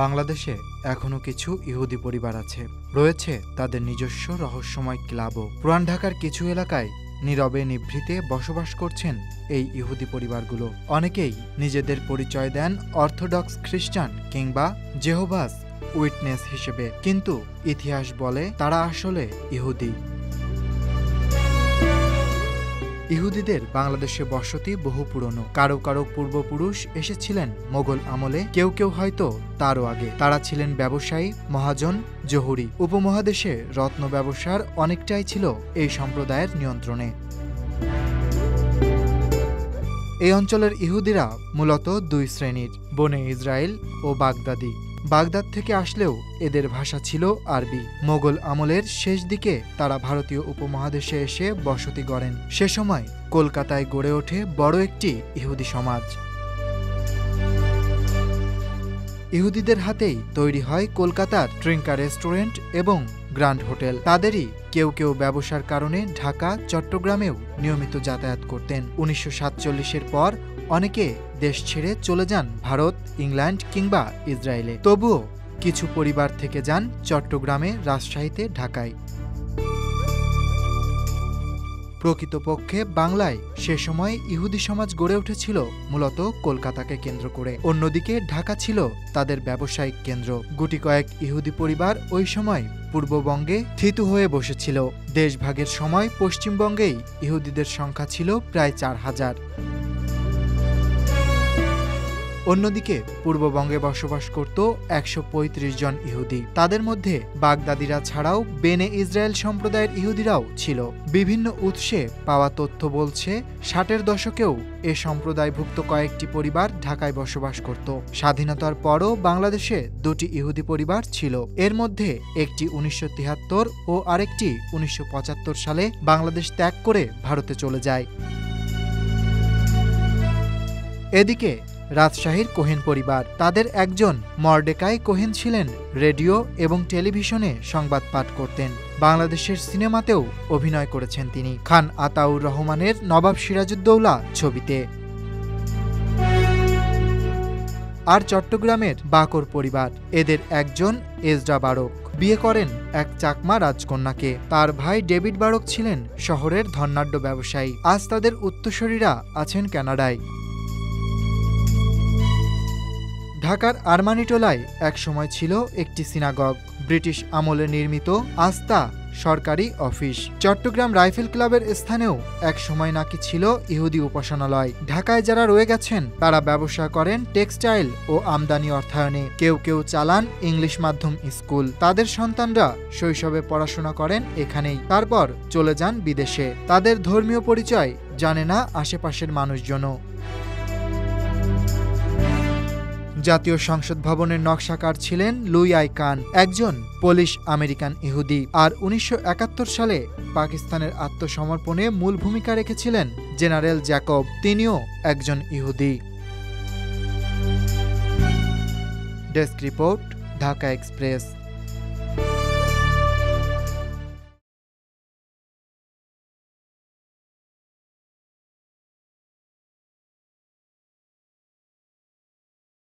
বাংলাদেশে এখনো কিছু ইহুদি পরিবার আছে, রয়েছে তাদের নিজস্ব রহস্যময় ক্লাবও। পুরান ঢাকার কিছু এলাকায় নীরবে নিভৃতে বসবাস করছেন এই ইহুদি পরিবারগুলো। অনেকেই নিজেদের পরিচয় দেন অর্থোডক্স খ্রিস্টান কিংবা জেহোভাস উইটনেস হিসেবে, কিন্তু ইতিহাস বলে তারা আসলে ইহুদি। ইহুদিদের বাংলাদেশে বসতি বহু পুরনো। কারো কারো পূর্বপুরুষ এসেছিলেন মোগল আমলে, কেউ কেউ হয়তো তারও আগে। তারা ছিলেন ব্যবসায়ী, মহাজন, জহুরি। উপমহাদেশে রত্ন ব্যবসার অনেকটাই ছিল এই সম্প্রদায়ের নিয়ন্ত্রণে। এই অঞ্চলের ইহুদিরা মূলত দুই শ্রেণীর, বনে ইসরায়েল ও বাগদাদি। বাগদাদ থেকে আসলেও এদের ভাষা ছিল আরবি। মোগল আমলের শেষ দিকে তারা ভারতীয় উপমহাদেশে এসে বসতি গড়েন। সে সময় কলকাতায় গড়ে ওঠে বড় একটি ইহুদি সমাজ। ইহুদিদের হাতেই তৈরি হয় কলকাতার ট্রিঙ্কা রেস্টুরেন্ট এবং গ্র্যান্ড হোটেল। তাদেরই কেউ কেউ ব্যবসার কারণে ঢাকা, চট্টগ্রামেও নিয়মিত যাতায়াত করতেন। ১৯৪৭-এর পর অনেকে দেশ ছেড়ে চলে যান ভারত, ইংল্যান্ড কিংবা ইসরায়েলে। তবুও কিছু পরিবার থেকে যান চট্টগ্রামে, রাজশাহীতে, ঢাকায়। প্রকৃতপক্ষে বাংলায় সে সময় ইহুদি সমাজ গড়ে উঠেছিল মূলত কলকাতাকে কেন্দ্র করে। অন্যদিকে ঢাকা ছিল তাদের ব্যবসায়িক কেন্দ্র। গুটি কয়েক ইহুদি পরিবার ওই সময় পূর্ববঙ্গে থিতু হয়ে বসেছিল। দেশভাগের সময় পশ্চিমবঙ্গেই ইহুদিদের সংখ্যা ছিল প্রায় ৪,০০০। অন্যদিকে পূর্ববঙ্গে বসবাস করত ১৩৫ জন ইহুদি। তাদের মধ্যে বাগদাদিরা ছাড়াও বেনে ইসরায়েল সম্প্রদায়ের ইহুদিরাও ছিল। বিভিন্ন উৎসে পাওয়া তথ্য বলছে ৬০-এর দশকেও এ সম্প্রদায়ভুক্ত কয়েকটি পরিবার ঢাকায় বসবাস করত। স্বাধীনতার পরও বাংলাদেশে দুটি ইহুদি পরিবার ছিল। এর মধ্যে একটি ১৯৭৩ ও আরেকটি ১৯৭৫ সালে বাংলাদেশ ত্যাগ করে ভারতে চলে যায়। এদিকে রাজশাহীর কোহেন পরিবার, তাদের একজন মর্ডেকাই কোহেন ছিলেন রেডিও এবং টেলিভিশনে সংবাদ পাঠ করতেন। বাংলাদেশের সিনেমাতেও অভিনয় করেছেন তিনি, খান আতাউর রহমানের নবাব সিরাজউদ্দৌলা ছবিতে। আর চট্টগ্রামের বাকর পরিবার, এদের একজন এজরা বারক বিয়ে করেন এক চাকমা রাজকন্যাকে। তার ভাই ডেভিড বারক ছিলেন শহরের ধনাঢ্য ব্যবসায়ী। আজ তাদের উত্তরসূরিরা আছেন কানাডায়। ঢাকার আরমানিটোলায় একসময় ছিল একটি সিনাগগ, ব্রিটিশ আমলে নির্মিত আস্থা সরকারি অফিস। চট্টগ্রাম রাইফেল ক্লাবের স্থানেও একসময় নাকি ছিল ইহুদি উপাসনালয়। ঢাকায় যারা রয়ে গেছেন তারা ব্যবসা করেন টেক্সটাইল ও আমদানি অর্থায়নে। কেউ কেউ চালান ইংলিশ মাধ্যম স্কুল। তাদের সন্তানরা শৈশবে পড়াশোনা করেন এখানেই, তারপর চলে যান বিদেশে। তাদের ধর্মীয় পরিচয় জানে না আশেপাশের মানুষজনও। জাতীয় সংসদ ভবনের নকশাকার ছিলেন লুই আই কান, একজন পোলিশ আমেরিকান ইহুদি। আর ১৯৭১ সালে পাকিস্তানের আত্মসমর্পণে মূল ভূমিকা রেখেছিলেন জেনারেল জ্যাকব, তিনিও একজন ইহুদি। Desk report, Dhaka express.